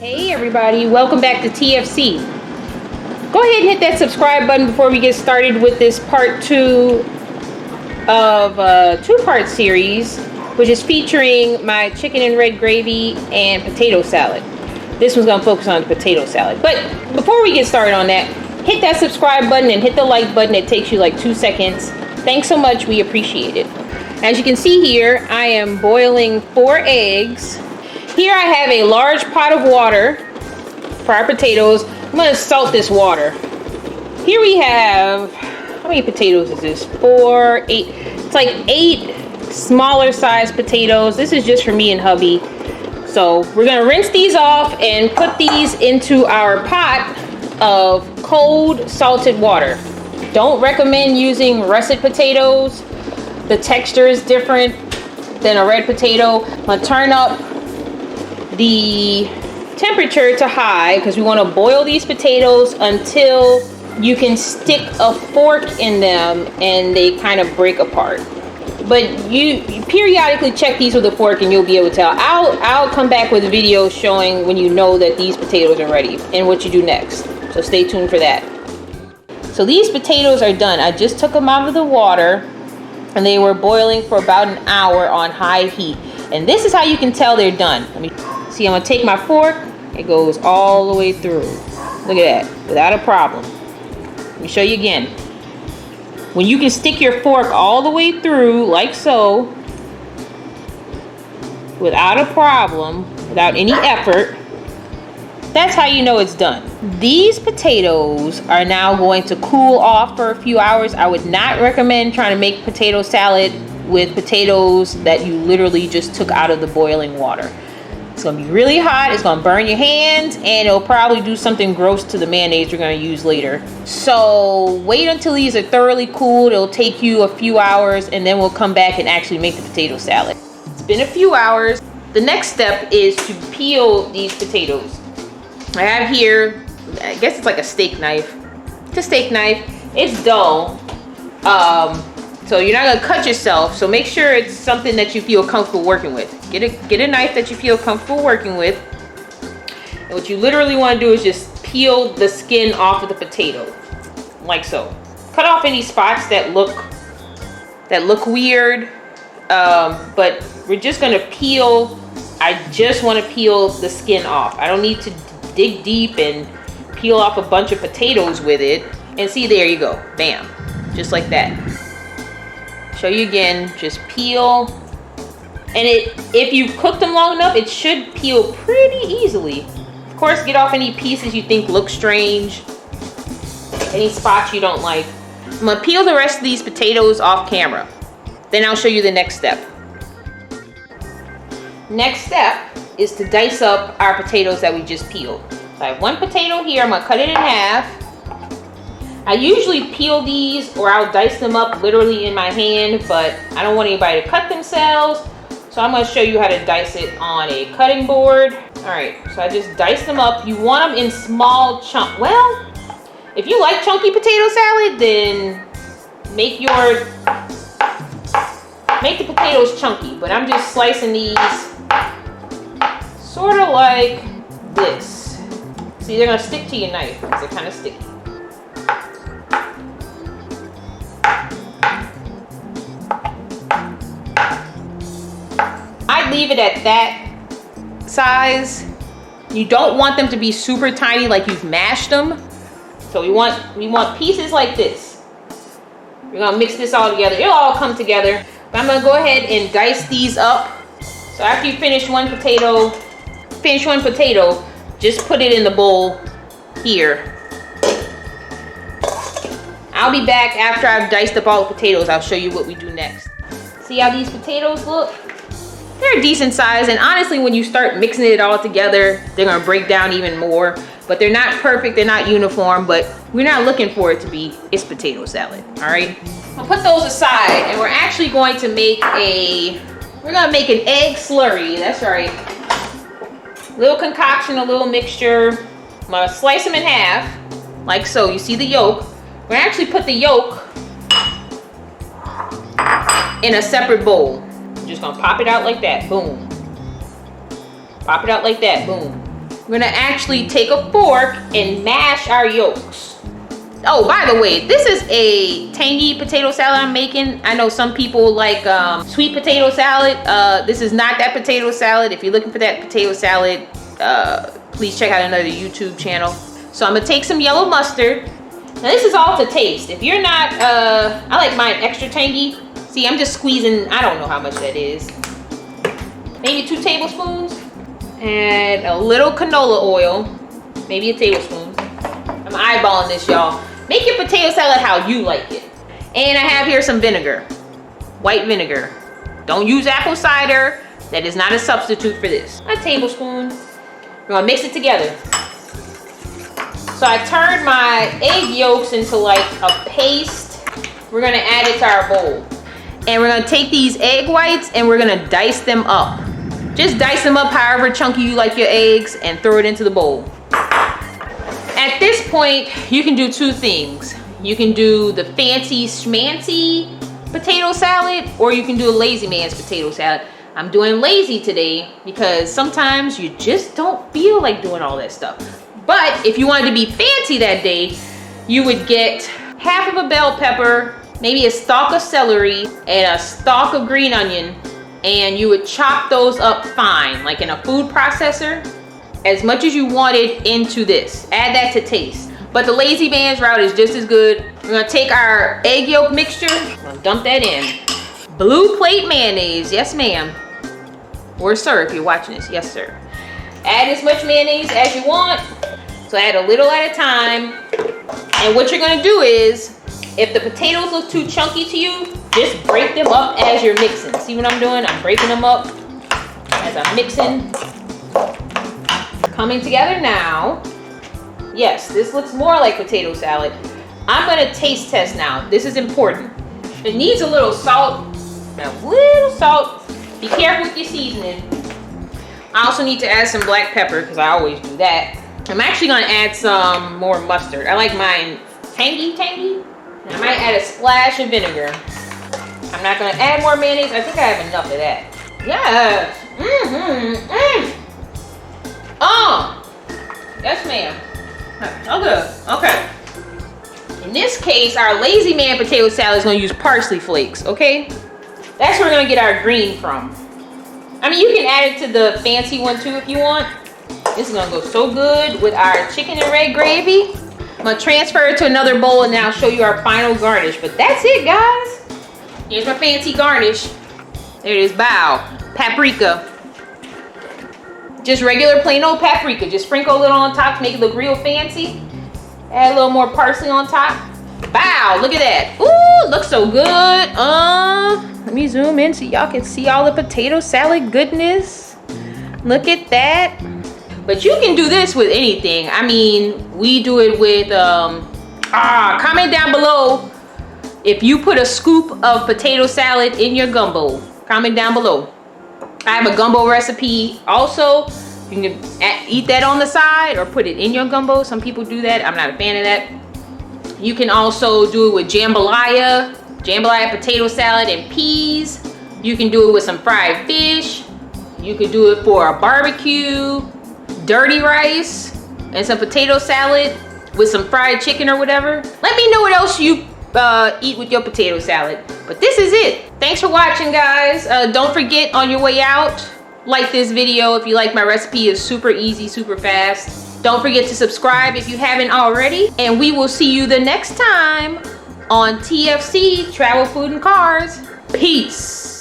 Hey everybody, welcome back to T.F.C. Go ahead and hit that subscribe button before we get started with this part 2 of a two-part series, which is featuring my chicken and red gravy and potato salad. This one's going to focus on the potato salad. But before we get started on that, hit that subscribe button and hit the like button. It takes you like 2 seconds. Thanks so much. We appreciate it. As you can see here, I am boiling 4 eggs. Here I have a large pot of water for our potatoes. I'm going to salt this water. Here we have, how many potatoes is this? 4, 8. It's like 8 smaller sized potatoes. This is just for me and hubby. So we're going to rinse these off and put these into our pot of cold salted water. Don't recommend using russet potatoes. The texture is different than a red potato. I'm going to turn up the temperature to high because we want to boil these potatoes until you can stick a fork in them and they kind of break apart. But you periodically check these with a fork and you'll be able to tell. I'll come back with a video showing when you know that these potatoes are ready and what you do next. So stay tuned for that. So these potatoes are done. I just took them out of the water and they were boiling for about an hour on high heat. And this is how you can tell they're done. Let me see, I'm gonna take my fork. It goes all the way through. Look at that, without a problem. Let me show you again. When you can stick your fork all the way through, like so, without a problem, without any effort, that's how you know it's done. These potatoes are now going to cool off for a few hours. I would not recommend trying to make potato salad with potatoes that you literally just took out of the boiling water. It's gonna be really hot, it's gonna burn your hands, and it'll probably do something gross to the mayonnaise you're gonna use later. So wait until these are thoroughly cooled. It'll take you a few hours, and then we'll come back and actually make the potato salad. It's been a few hours. The next step is to peel these potatoes. I have here, I guess it's like a steak knife. It's a steak knife. It's dull. So you're not gonna cut yourself, so make sure it's something that you feel comfortable working with. Get a knife that you feel comfortable working with. And what you literally wanna do is just peel the skin off of the potato, like so. Cut off any spots that look weird, but we're just gonna peel. I just wanna peel the skin off. I don't need to dig deep and peel off a bunch of potatoes with it. And see, there you go, bam, just like that. Show you again, just peel, and if you cook them long enough, it should peel pretty easily. Of course, get off any pieces you think look strange, any spots you don't like. I'm gonna peel the rest of these potatoes off camera, then I'll show you the next step. Next step is to dice up our potatoes that we just peeled. So I have 1 potato here. I'm gonna cut it in half. I usually peel these, or I'll dice them up literally in my hand, but I don't want anybody to cut themselves, so I'm going to show you how to dice it on a cutting board. Alright, so I just dice them up. You want them in small chunks. Well, if you like chunky potato salad, then make the potatoes chunky, but I'm just slicing these sort of like this. See, they're going to stick to your knife because they're kind of sticky. I leave it at that size. You don't want them to be super tiny like you've mashed them. So we want pieces like this. We're gonna mix this all together. It'll all come together. But I'm gonna go ahead and dice these up. So after you finish one potato, just put it in the bowl here. I'll be back after I've diced up all the potatoes. I'll show you what we do next. See how these potatoes look? They're decent size, and honestly, when you start mixing it all together, they're gonna break down even more. But they're not perfect, they're not uniform, but we're not looking for it to be. It's potato salad, all right? I'll put those aside, and we're actually going to make an egg slurry. That's right. Little concoction, a little mixture. I'm gonna slice them in half, like so. You see the yolk. We're gonna actually put the yolk in a separate bowl. Just gonna pop it out like that, boom. Pop it out like that, boom. we're gonna actually take a fork and mash our yolks. Oh, by the way, this is a tangy potato salad I'm making. I know some people like sweet potato salad. This is not that potato salad. If you're looking for that potato salad, please check out another YouTube channel. So I'm gonna take some yellow mustard. Now this is all to taste. If you're not, I like mine extra tangy. See, I'm just squeezing, I don't know how much that is. Maybe 2 tablespoons. And a little canola oil, maybe a tablespoon. I'm eyeballing this, y'all. Make your potato salad how you like it. And I have here some vinegar, white vinegar. Don't use apple cider. That is not a substitute for this. A tablespoon. We're gonna mix it together. So I turned my egg yolks into like a paste. We're gonna add it to our bowl. And we're gonna take these egg whites and we're gonna dice them up. Just dice them up however chunky you like your eggs and throw it into the bowl. At this point, you can do 2 things. You can do the fancy schmancy potato salad, or you can do a lazy man's potato salad. I'm doing lazy today because sometimes you just don't feel like doing all that stuff. But if you wanted to be fancy that day, you would get half of a bell pepper, maybe a stalk of celery, and a stalk of green onion, and you would chop those up fine, like in a food processor, as much as you wanted into this. Add that to taste. But the lazy man's route is just as good. We're gonna take our egg yolk mixture, we're gonna dump that in. Blue plate mayonnaise, yes ma'am. Or sir, if you're watching this, yes sir. Add as much mayonnaise as you want. So add a little at a time. And what you're gonna do is, if the potatoes look too chunky to you, just break them up as you're mixing. See what I'm doing? I'm breaking them up as I'm mixing. Coming together now. Yes, this looks more like potato salad. I'm gonna taste test now. This is important. It needs a little salt. A little salt. Be careful with your seasoning. I also need to add some black pepper because I always do that. I'm actually gonna add some more mustard. I like mine tangy. And I might add a splash of vinegar. I'm not gonna add more mayonnaise. I think I have enough of that. Yes. Yes, ma'am. Okay. In this case, our lazy man potato salad is gonna use parsley flakes, okay? That's where we're gonna get our green from. I mean, you can add it to the fancy one too if you want. This is gonna go so good with our chicken and red gravy. I'm gonna transfer it to another bowl and then I'll show you our final garnish. But that's it, guys. Here's my fancy garnish. There it is, bow. Paprika. Just regular plain old paprika. Just sprinkle a little on top to make it look real fancy. Add a little more parsley on top. Wow, look at that. Ooh, looks so good. Let me zoom in so y'all can see all the potato salad goodness. Look at that. But you can do this with anything. I mean, we do it with, comment down below if you put a scoop of potato salad in your gumbo. Comment down below. I have a gumbo recipe also. You can eat that on the side or put it in your gumbo. Some people do that. I'm not a fan of that. You can also do it with jambalaya potato salad and peas. You can do it with some fried fish. You could do it for a barbecue, dirty rice, and some potato salad with some fried chicken or whatever. Let me know what else you eat with your potato salad. But this is it. Thanks for watching, guys. Don't forget on your way out, like this video if you like my recipe. It's super easy, super fast. Don't forget to subscribe if you haven't already. And we will see you the next time on TFC, Travel, Food, and Cars. Peace.